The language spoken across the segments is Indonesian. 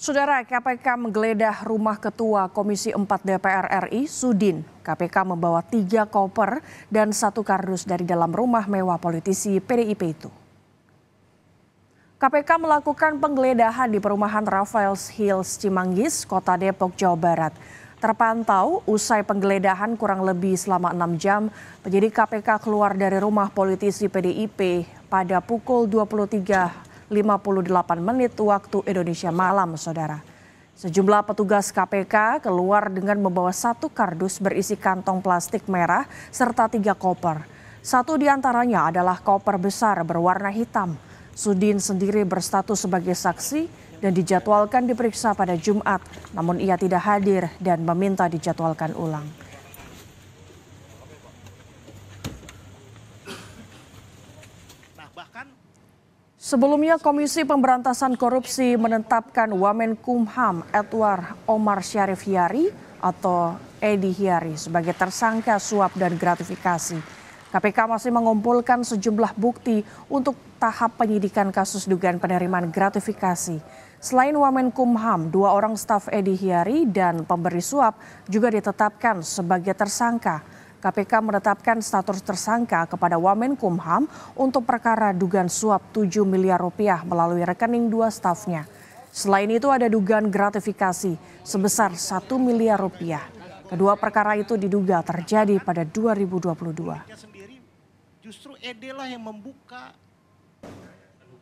Saudara, KPK menggeledah rumah Ketua Komisi 4 DPR RI, Sudin. KPK membawa 3 koper dan 1 kardus dari dalam rumah mewah politisi PDIP itu. KPK melakukan penggeledahan di perumahan Raffles Hills, Cimanggis, Kota Depok, Jawa Barat. Terpantau usai penggeledahan kurang lebih selama 6 jam, penyidik KPK keluar dari rumah politisi PDIP pada pukul 23.58 waktu Indonesia malam, saudara. Sejumlah petugas KPK keluar dengan membawa 1 kardus berisi kantong plastik merah serta 3 koper. 1 diantaranya adalah koper besar berwarna hitam. Sudin sendiri berstatus sebagai saksi dan dijadwalkan diperiksa pada Jumat, namun ia tidak hadir dan meminta dijadwalkan ulang. Sebelumnya, Komisi Pemberantasan Korupsi menetapkan Wamenkumham Edward Omar Syarif Hiyari atau Edi Hiyari sebagai tersangka suap dan gratifikasi. KPK masih mengumpulkan sejumlah bukti untuk tahap penyidikan kasus dugaan penerimaan gratifikasi. Selain Wamenkumham, 2 orang staf Edi Hiyari dan pemberi suap juga ditetapkan sebagai tersangka. KPK menetapkan status tersangka kepada Wamenkumham untuk perkara dugaan suap 7 miliar rupiah melalui rekening 2 stafnya. Selain itu ada dugaan gratifikasi sebesar 1 miliar rupiah. Kedua perkara itu diduga terjadi pada 2022. Justru Ede lah yang membuka.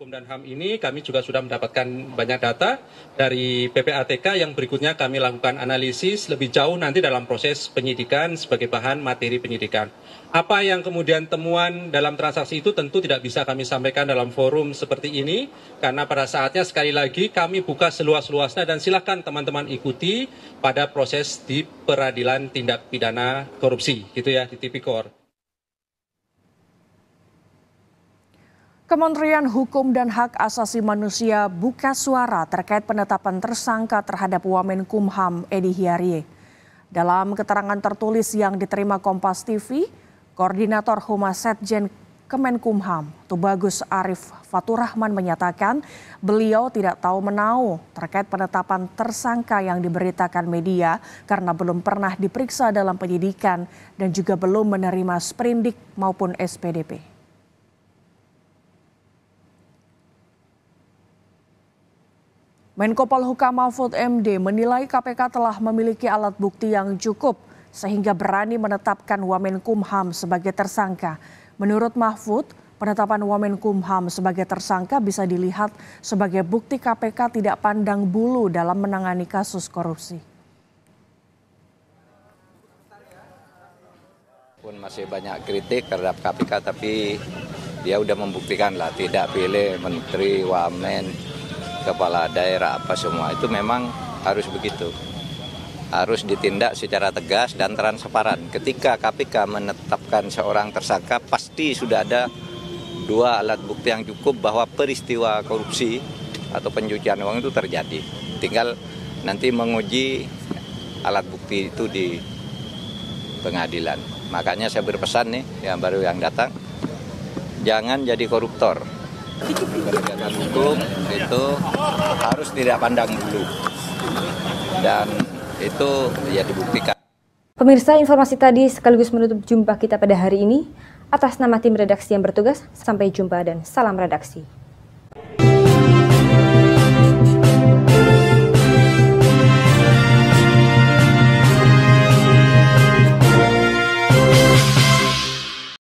Hukum dan HAM ini kami juga sudah mendapatkan banyak data dari PPATK yang berikutnya kami lakukan analisis lebih jauh nanti dalam proses penyidikan sebagai bahan materi penyidikan. Apa yang kemudian temuan dalam transaksi itu tentu tidak bisa kami sampaikan dalam forum seperti ini karena pada saatnya sekali lagi kami buka seluas-luasnya dan silakan teman-teman ikuti pada proses di peradilan tindak pidana korupsi gitu ya di Tipikor. Kementerian Hukum dan Hak Asasi Manusia buka suara terkait penetapan tersangka terhadap Wamenkumham Edi Hiyari. Dalam keterangan tertulis yang diterima Kompas TV, Koordinator Humas Setjen Kemenkumham, Tubagus Arif Faturrahman menyatakan beliau tidak tahu menau terkait penetapan tersangka yang diberitakan media karena belum pernah diperiksa dalam penyidikan dan juga belum menerima sprindik maupun SPDP. Menko Polhukam Mahfud MD menilai KPK telah memiliki alat bukti yang cukup sehingga berani menetapkan Wamenkumham sebagai tersangka. Menurut Mahfud, penetapan Wamenkumham sebagai tersangka bisa dilihat sebagai bukti KPK tidak pandang bulu dalam menangani kasus korupsi. Pun masih banyak kritik terhadap KPK, tapi dia udah membuktikan lah tidak pilih menteri, wamen, kepala daerah apa semua itu memang harus begitu. Harus ditindak secara tegas dan transparan. Ketika KPK menetapkan seorang tersangka pasti sudah ada 2 alat bukti yang cukup bahwa peristiwa korupsi atau pencucian uang itu terjadi. Tinggal nanti menguji alat bukti itu di pengadilan. Makanya saya berpesan nih yang baru yang datang, jangan jadi koruptor. Penegakan hukum itu harus tidak pandang bulu dan itu ya dibuktikan. Pemirsa, informasi tadi sekaligus menutup jumpa kita pada hari ini. Atas nama tim redaksi yang bertugas, sampai jumpa dan salam redaksi.